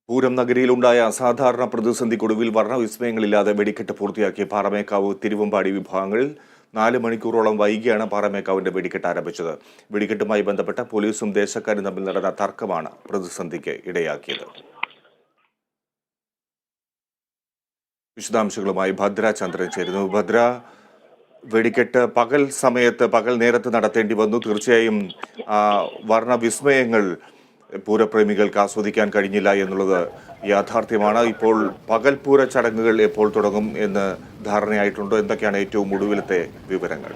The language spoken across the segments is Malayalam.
പൂരം നഗരിയിലുണ്ടായ അസാധാരണ പ്രതിസന്ധിക്കൊടുവിൽ വർണ്ണവിസ്മയങ്ങളില്ലാതെ വെടിക്കെട്ട് പൂർത്തിയാക്കിയ പാറമേക്കാവ് തിരുവമ്പാടി വിഭാഗങ്ങളിൽ 4 മണിക്കൂറോളം വൈകിയാണ് പാറമേക്കാവിന്റെ വെടിക്കെട്ട് ആരംഭിച്ചത്. വെടിക്കെട്ടുമായി ബന്ധപ്പെട്ട പോലീസും ദേശക്കാരും തമ്മിൽ നടന്ന തർക്കമാണ് പ്രതിസന്ധിക്ക് ഇടയാക്കിയത്. വിശദാംശങ്ങളുമായി ഭദ്ര ചന്ദ്രൻ ചേരുന്നു. ഭദ്ര, വെടിക്കെട്ട് പകൽ നേരത്ത് നടത്തേണ്ടി വന്നു. തീർച്ചയായും വർണ്ണവിസ്മയങ്ങൾ പൂരപ്രേമികൾക്ക് ആസ്വദിക്കാൻ കഴിഞ്ഞില്ല എന്നുള്ളത് യാഥാർത്ഥ്യമാണ്. ഇപ്പോൾ പകൽപൂര ചടങ്ങുകൾ എപ്പോൾ തുടങ്ങും എന്ന് ധാരണയായിട്ടുണ്ടോ? എന്തൊക്കെയാണ് ഏറ്റവും ഒടുവിലത്തെ വിവരങ്ങൾ?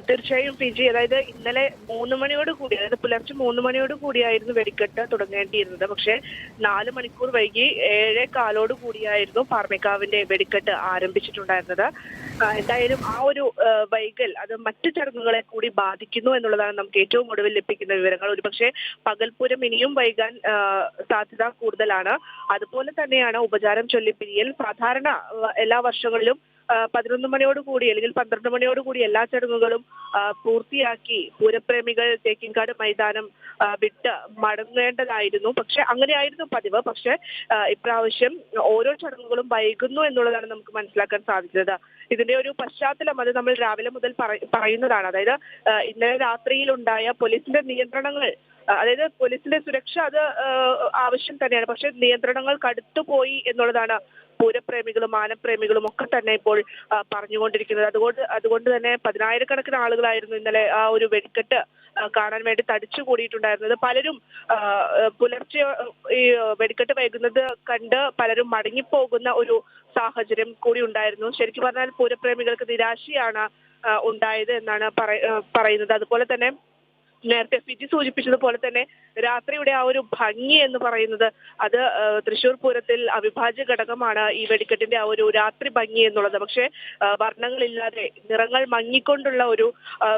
തീർച്ചയായും പി ജി, അതായത് ഇന്നലെ 3 മണിയോട് കൂടി, അതായത് പുലർച്ചെ 3 മണിയോട് കൂടിയായിരുന്നു വെടിക്കെട്ട് തുടങ്ങേണ്ടിയിരുന്നത്. പക്ഷേ 4 മണിക്കൂർ വൈകി 7:15 കൂടിയായിരുന്നു പാറമേക്കാവിന്റെ വെടിക്കെട്ട് ആരംഭിച്ചിട്ടുണ്ടായിരുന്നത്. എന്തായാലും ആ ഒരു വൈകൽ അത് മറ്റു ചടങ്ങുകളെ കൂടി ബാധിക്കുന്നു എന്നുള്ളതാണ് നമുക്ക് ഏറ്റവും ഒടുവിൽ ലഭിക്കുന്ന വിവരങ്ങൾ. ഒരുപക്ഷെ പകൽപൂരം ഇനിയും വൈകാൻ സാധ്യത കൂടുതലാണ്. അതുപോലെ തന്നെയാണ് ഉപചാരം ചൊല്ലിപ്പിരിയൽ. സാധാരണ എല്ലാ വർഷങ്ങളിലും 11 മണിയോട് കൂടി അല്ലെങ്കിൽ 12 മണിയോട് കൂടി എല്ലാ ചടങ്ങുകളും പൂർത്തിയാക്കി പൂരപ്രേമികൾ തേക്കിൻകാട് മൈതാനം വിട്ട് മടങ്ങേണ്ടതായിരുന്നു. പക്ഷെ അങ്ങനെയായിരുന്നു പതിവ്. പക്ഷെ ഇപ്രാവശ്യം ഓരോ ചടങ്ങുകളും വൈകുന്നു എന്നുള്ളതാണ് നമുക്ക് മനസ്സിലാക്കാൻ സാധിച്ചത്. ഇതിന്റെ ഒരു പശ്ചാത്തലം അത് നമ്മൾ രാവിലെ മുതൽ പറയുന്നതാണ്. അതായത് ഇന്നലെ രാത്രിയിൽ ഉണ്ടായ പോലീസിന്റെ നിയന്ത്രണങ്ങൾ, അതായത് പോലീസിന്റെ സുരക്ഷ അത് ആവശ്യം തന്നെയാണ്. പക്ഷെ നിയന്ത്രണങ്ങൾ കടുത്തുപോയി എന്നുള്ളതാണ് പൂരപ്രേമികളും ആനപ്രേമികളും ഒക്കെ തന്നെ ഇപ്പോൾ പറഞ്ഞുകൊണ്ടിരിക്കുന്നത്. അതുകൊണ്ട് തന്നെ 10,000-കണക്കിന് ആളുകളായിരുന്നു ഇന്നലെ ആ ഒരു വെടിക്കെട്ട് കാണാൻ വേണ്ടി തടിച്ചു കൂടിയിട്ടുണ്ടായിരുന്നത്. പലരും പുലർച്ചെ ഈ വെടിക്കെട്ട് വൈകുന്നത് കണ്ട് പലരും മടങ്ങിപ്പോകുന്ന ഒരു സാഹചര്യം കൂടി ഉണ്ടായിരുന്നു. ശരിക്കും പറഞ്ഞാൽ പൂരപ്രേമികൾക്ക് നിരാശയാണ് ഉണ്ടായത് എന്നാണ് പറയുന്നത്. അതുപോലെ തന്നെ നേരത്തെ ഫിജി സൂചിപ്പിച്ചതുപോലെ തന്നെ രാത്രിയുടെ ആ ഒരു ഭംഗി എന്ന് പറയുന്നത് അത് തൃശ്ശൂർ പൂരത്തിൽ അവിഭാജ്യ ഘടകമാണ്. ഈ വെടിക്കെട്ടിന്റെ ആ ഒരു രാത്രി ഭംഗി എന്നുള്ളത്. പക്ഷേ വർണ്ണങ്ങളില്ലാതെ നിറങ്ങൾ മങ്ങിക്കൊണ്ടുള്ള ഒരു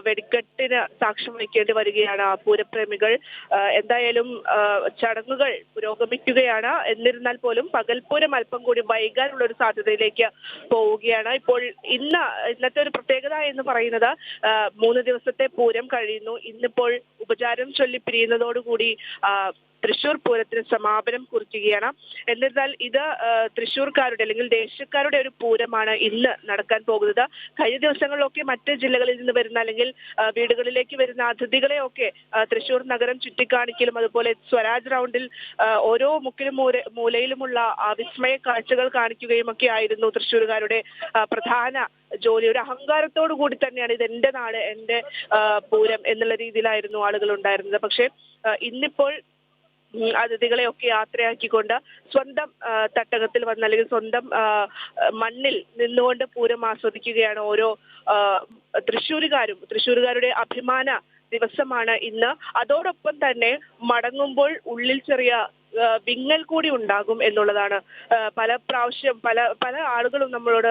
വെടിക്കെട്ടിന് സാക്ഷ്യം വഹിക്കേണ്ടി വരികയാണ് പൂരപ്രേമികൾ. എന്തായാലും ചടങ്ങുകൾ പുരോഗമിക്കുകയാണ്. എന്നിരുന്നാൽ പോലും പകൽപൂരം അല്പം കൂടി വൈകാനുള്ള ഒരു സാധ്യതയിലേക്ക് പോവുകയാണ്. ഇപ്പോൾ ഇന്നത്തെ ഒരു പ്രത്യേകത എന്ന് പറയുന്നത് 3 ദിവസത്തെ പൂരം കഴിയുന്നു. ഇന്നിപ്പോൾ ഉപചാരം ചൊല്ലി പിരിയുന്നതോടുകൂടി തൃശ്ശൂർ പൂരത്തിന് സമാപനം കുറിക്കുകയാണ്. എന്നിരുന്നാൽ ഇത് തൃശ്ശൂർക്കാരുടെ അല്ലെങ്കിൽ ദേശക്കാരുടെ ഒരു പൂരമാണ് ഇന്ന് നടക്കാൻ പോകുന്നത്. കഴിഞ്ഞ ദിവസങ്ങളിലൊക്കെ മറ്റ് ജില്ലകളിൽ നിന്ന് വരുന്ന അല്ലെങ്കിൽ വീടുകളിലേക്ക് വരുന്ന അതിഥികളെയൊക്കെ തൃശ്ശൂർ നഗരം ചുറ്റിക്കാണിക്കലും അതുപോലെ സ്വരാജ് റൗണ്ടിൽ ഓരോ മുക്കിലും മൂലയിലുമുള്ള വിസ്മയ കാഴ്ചകൾ കാണിക്കുകയും ഒക്കെ ആയിരുന്നു തൃശ്ശൂർക്കാരുടെ പ്രധാന ജോലി. ഒരു അഹങ്കാരത്തോടു കൂടി തന്നെയാണ് ഇത് എന്റെ നാട്, എന്റെ പൂരം എന്നുള്ള രീതിയിലായിരുന്നു ആളുകൾ ഉണ്ടായിരുന്നത്. പക്ഷെ ഇന്നിപ്പോൾ അതിഥികളെയൊക്കെ യാത്രയാക്കിക്കൊണ്ട് സ്വന്തം തട്ടകത്തിൽ വന്ന് അല്ലെങ്കിൽ സ്വന്തം മണ്ണിൽ നിന്നുകൊണ്ട് പൂരം ആസ്വദിക്കുകയാണ് ഓരോ തൃശ്ശൂരുകാരുടെ അഭിമാന ദിവസമാണ് ഇന്ന്. അതോടൊപ്പം തന്നെ മടങ്ങുമ്പോൾ ഉള്ളിൽ ചെറിയ വിങ്ങൽ കൂടി ഉണ്ടാകും എന്നുള്ളതാണ് പല പ്രാവശ്യം പല ആളുകളും നമ്മളോട്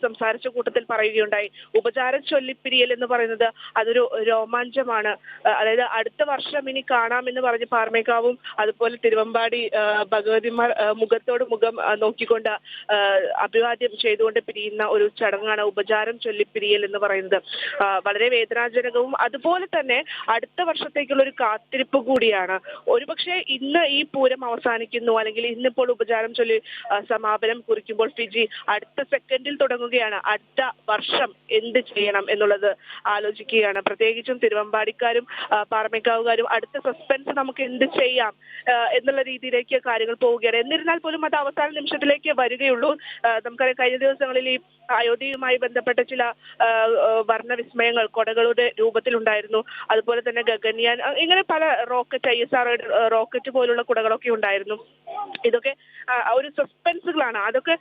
സംസാരിച്ച കൂട്ടത്തിൽ പറയുകയുണ്ടായി. ഉപചാരം ചൊല്ലിപ്പിരിയൽ എന്ന് പറയുന്നത് അതൊരു രോമാഞ്ചമാണ്. അതായത് അടുത്ത വർഷം ഇനി കാണാമെന്ന് പറഞ്ഞ് പാറമേക്കാവും അതുപോലെ തിരുവമ്പാടി ഭഗവതിമാർ മുഖത്തോട് മുഖം നോക്കിക്കൊണ്ട് അഭിവാദ്യം ചെയ്തുകൊണ്ട് പിരിയുന്ന ഒരു ചടങ്ങാണ് ഉപചാരം ചൊല്ലിപ്പിരിയൽ എന്ന് പറയുന്നത്. വളരെ വേദനാജനകവും അതുപോലെ തന്നെ അടുത്ത വർഷത്തേക്കുള്ള ഒരു കാത്തിരിപ്പ് കൂടിയാണ്. ഒരുപക്ഷെ ഇന്ന് ഈ പൂരം അവസാനിക്കുന്നു അല്ലെങ്കിൽ ഇന്നിപ്പോൾ ഉപചാരം ചൊല്ലി സമാപനം കുറിക്കുമ്പോൾ ഫിജി അടുത്ത സെക്കൻഡിൽ തുടങ്ങുകയാണ്. അടുത്ത വർഷം എന്ത് ചെയ്യണം എന്നുള്ളത് ആലോചിക്കുകയാണ്. പ്രത്യേകിച്ചും തിരുവമ്പാടിക്കാരും പാറമേക്കാവുകാരും അടുത്ത സസ്പെൻസ് നമുക്ക് എന്ത് ചെയ്യാം എന്നുള്ള രീതിയിലേക്ക് കാര്യങ്ങൾ പോവുകയാണ്. എന്നിരുന്നാൽ പോലും അത് അവസാന നിമിഷത്തിലേക്ക് വരികയുള്ളൂ. നമുക്കറിയാം കഴിഞ്ഞ ദിവസങ്ങളിൽ ഈ അയോധ്യയുമായി ബന്ധപ്പെട്ട ചില വർണ്ണവിസ്മയങ്ങൾ കൊടകളുടെ രൂപത്തിലുണ്ടായിരുന്നു. അതുപോലെ തന്നെ ഗഗൻയാൻ, ഇങ്ങനെ പല റോക്കറ്റ് ISR റോക്കറ്റ് പോലുള്ള കുടകളൊക്കെ ഉണ്ടായിരുന്നു. ഇതൊക്കെ ഒരു സസ്പെൻസുകളാണ്. അതൊക്കെ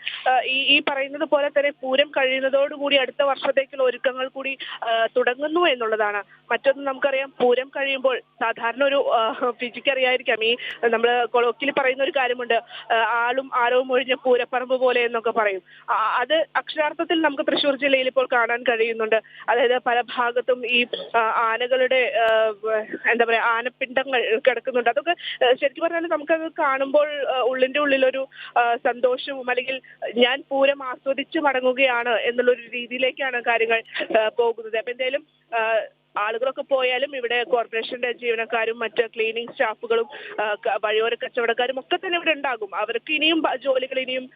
ഈ പറയുന്നത് പോലെ തന്നെ പൂരം കഴിയുന്നതോടുകൂടി അടുത്ത വർഷത്തേക്കുള്ള ഒരുക്കങ്ങൾ കൂടി തുടങ്ങുന്നു എന്നുള്ളതാണ്. മറ്റൊന്ന് നമുക്കറിയാം, പൂരം കഴിയുമ്പോൾ സാധാരണ ഒരു ഫിജിക്ക് അറിയായിരിക്കാം, ഈ നമ്മൾ കൊളോക്കിൽ പറയുന്ന ഒരു കാര്യമുണ്ട്, ആളും ആരവും ഒഴിഞ്ഞ പൂരപ്പറമ്പ് പോലെ എന്നൊക്കെ പറയും. അത് അക്ഷരാർത്ഥത്തിൽ നമുക്ക് തൃശ്ശൂർ ജില്ലയിൽ ഇപ്പോൾ കാണാൻ കഴിയുന്നുണ്ട്. അതായത് പല ഭാഗത്തും ഈ ആനകളുടെ എന്താ പറയാ ആനപ്പിണ്ടങ്ങൾ കിടക്കുന്നുണ്ട്. അതൊക്കെ ശരിക്കും പറഞ്ഞാൽ നമുക്കത് കാണുമ്പോൾ ഉള്ളിന്റെ ഉള്ളിലൊരു സന്തോഷവും അല്ലെങ്കിൽ ഞാൻ പൂരം ആസ്വദിച്ച് മടങ്ങുകയാണ് എന്നുള്ളൊരു രീതിയിലേക്കാണ് കാര്യങ്ങൾ പോകുന്നത്. അപ്പൊ എന്തായാലും ആളുകളൊക്കെ പോയാലും ഇവിടെ കോർപ്പറേഷന്റെ ജീവനക്കാരും മറ്റ് ക്ലീനിങ് സ്റ്റാഫുകളും വഴിയോര കച്ചവടക്കാരും ഒക്കെ തന്നെ ഇവിടെ ഉണ്ടാകും. അവർക്ക് ഇനിയും ജോലികൾ ഇനിയും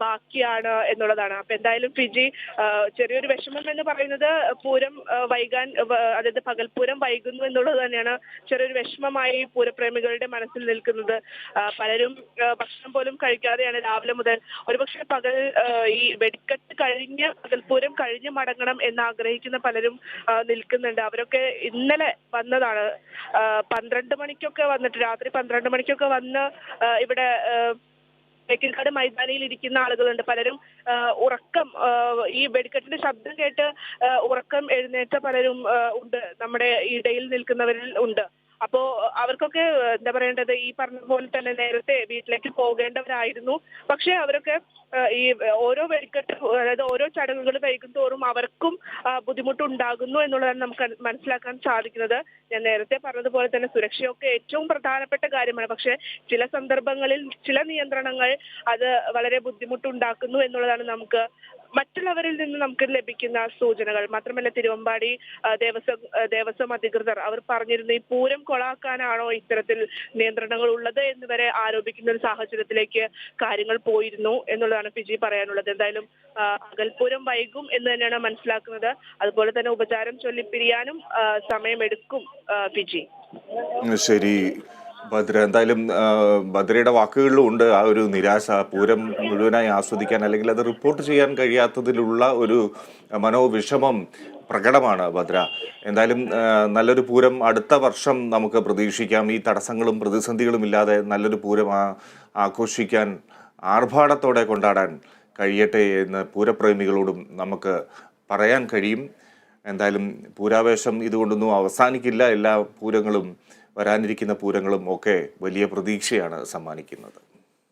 ബാക്കിയാണ് എന്നുള്ളതാണ്. അപ്പൊ എന്തായാലും ഫിജി ചെറിയൊരു വിഷമം എന്ന് പറയുന്നത് പൂരം വൈകാൻ, അതായത് പകൽപൂരം വൈകുന്നു എന്നുള്ളത് തന്നെയാണ് ചെറിയൊരു വിഷമമായി പൂരപ്രേമികളുടെ മനസ്സിൽ നിൽക്കുന്നത്. പലരും ഭക്ഷണം പോലും കഴിക്കാതെയാണ് രാവിലെ മുതൽ, ഒരുപക്ഷെ ഈ വെടിക്കെട്ട് കഴിഞ്ഞ് പകൽപൂരം കഴിഞ്ഞ് മടങ്ങണം എന്ന് ആഗ്രഹിക്കുന്ന പലരും നിൽക്കുന്നുണ്ട്. അവരൊക്കെ ഇന്നലെ വന്നതാണ്. 12 മണിക്കൊക്കെ വന്നിട്ട്, രാത്രി 12 മണിക്കൊക്കെ വന്ന് ഇവിടെ തേക്കിൻകാട് മൈതാനിയിൽ ഇരിക്കുന്ന ആളുകളുണ്ട്. പലരും ഉറക്കം, ഈ വെടിക്കെട്ടിന്റെ ശബ്ദം കേട്ട് ഉറക്കം എഴുന്നേറ്റ പലരും ഉണ്ട്, നമ്മുടെ ഇടയിൽ നിൽക്കുന്നവരിൽ ഉണ്ട്. അപ്പോ അവർക്കൊക്കെ എന്താ പറയേണ്ടത്, ഈ പറഞ്ഞ പോലെ തന്നെ നേരത്തെ വീട്ടിലേക്ക് പോകേണ്ടവരായിരുന്നു. പക്ഷെ അവരൊക്കെ ഈ ഓരോ വെടിക്കെട്ട്, അതായത് ഓരോ ചടങ്ങുകൾ വൈകുന്തോറും അവർക്കും ബുദ്ധിമുട്ടുണ്ടാകുന്നു എന്നുള്ളതാണ് നമുക്ക് മനസ്സിലാക്കാൻ സാധിക്കുന്നത്. ഞാൻ നേരത്തെ പറഞ്ഞതുപോലെ തന്നെ സുരക്ഷയൊക്കെ ഏറ്റവും പ്രധാനപ്പെട്ട കാര്യമാണ്. പക്ഷെ ചില സന്ദർഭങ്ങളിൽ ചില നിയന്ത്രണങ്ങൾ അത് വളരെ ബുദ്ധിമുട്ടുണ്ടാക്കുന്നു എന്നുള്ളതാണ് നമുക്ക് മറ്റുള്ളവരിൽ നിന്ന് നമുക്ക് ലഭിക്കുന്ന സൂചനകൾ. മാത്രമല്ല തിരുവമ്പാടി ദേവസ്വം അധികൃതർ അവർ പറഞ്ഞിരുന്നു, ഈ പൂരം കൊളാക്കാനാണോ ഇത്തരത്തിൽ നിയന്ത്രണങ്ങൾ ഉള്ളത് എന്ന് വരെ ആരോപിക്കുന്ന ഒരു സാഹചര്യത്തിലേക്ക് കാര്യങ്ങൾ പോയിരുന്നു എന്നുള്ളതാണ് ഫിജി പറയാനുള്ളത്. എന്തായാലും പകൽപൂരം വൈകും എന്ന് തന്നെയാണ് മനസ്സിലാക്കുന്നത്. അതുപോലെ തന്നെ ഉപചാരം ചൊല്ലിപ്പിരിയാനും സമയമെടുക്കും ഫിജി. ശരി ഭദ്ര, എന്തായാലും ഭദ്രയുടെ വാക്കുകളിലും ഉണ്ട് ആ ഒരു നിരാശ. പൂരം മുഴുവനായി ആസ്വദിക്കാൻ അല്ലെങ്കിൽ അത് റിപ്പോർട്ട് ചെയ്യാൻ കഴിയാത്തതിലുള്ള ഒരു മനോവിഷമം പ്രകടമാണ് ഭദ്ര. എന്തായാലും നല്ലൊരു പൂരം അടുത്ത വർഷം നമുക്ക് പ്രതീക്ഷിക്കാം. ഈ തടസ്സങ്ങളും പ്രതിസന്ധികളും ഇല്ലാതെ നല്ലൊരു പൂരം ആഘോഷിക്കാൻ, ആർഭാടത്തോടെ കൊണ്ടാടാൻ കഴിയട്ടെ എന്ന് പൂരപ്രേമികളോടും നമുക്ക് പറയാൻ കഴിയും. എന്തായാലും പൂരാവേശം ഇതുകൊണ്ടൊന്നും അവസാനിക്കില്ല. എല്ലാ പൂരങ്ങളും, വരാനിരിക്കുന്ന പൂരങ്ങളും ഒക്കെ വലിയ പ്രതീക്ഷയാണ് സമ്മാനിക്കുന്നത്.